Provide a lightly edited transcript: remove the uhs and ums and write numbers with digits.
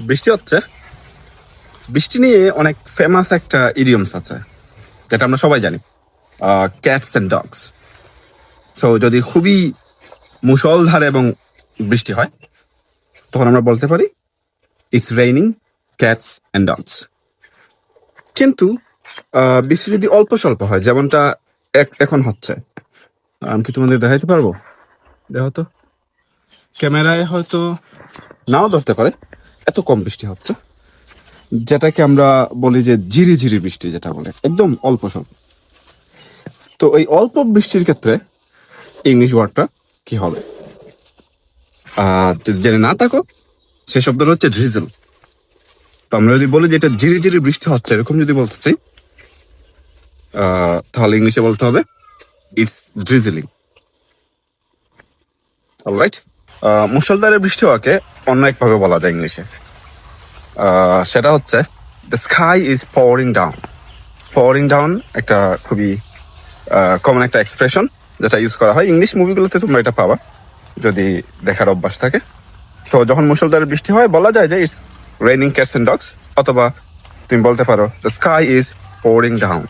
বৃষ্টি হচ্ছে, বৃষ্টি নিয়ে অনেক ফেমাস একটা ইডিয়মস আছে যেটা আমরা সবাই জানি, ক্যাটস অ্যান্ড ডগস। সো যদি খুবই মুষলধারে এবং বৃষ্টি হয় তখন আমরা বলতে পারি it's raining cats and dogs. কিন্তু বৃষ্টি যদি অল্প স্বল্প হয়, যেমনটা এখন হচ্ছে, আমি কি তোমাদের দেখাইতে পারবো? দেখো তো, ক্যামেরায় হয়তো নাও ধরতে পারে, এত কম বৃষ্টি হচ্ছে, যেটাকে আমরা বলি যে ঝিরি ঝিরি বৃষ্টি, যেটা বলে একদম অল্প স্বল্প। তো এই অল্প বৃষ্টির ক্ষেত্রে ইংলিশ ওয়ার্ডটা কি হবে? যদি জেনে না থাকো, সে শব্দটা হচ্ছে ড্রিজল। তো আমরা যদি বলি যে এটা ঝিরি ঝিরি বৃষ্টি হচ্ছে, এরকম যদি বলতে চাই, তাহলে ইংলিশে বলতে হবে ইটস ড্রিজলিং। অলরাইট। মুষলধারে বৃষ্টি হওয়াকে অন্য একভাবে বলা যায় ইংলিশে, সেটা হচ্ছে the sky is pouring down. Powering down একটা খুবই কমন একটা এক্সপ্রেশন যেটা ইউজ করা হয় ইংলিশ মুভিগুলোতে, তোমরা এটা পাবা যদি দেখার অভ্যাস থাকে। তো যখন মুষলধারে বৃষ্টি হয় বলা যায় যে it's raining cats and dogs, অথবা তুমি বলতে পারো the sky is pouring down.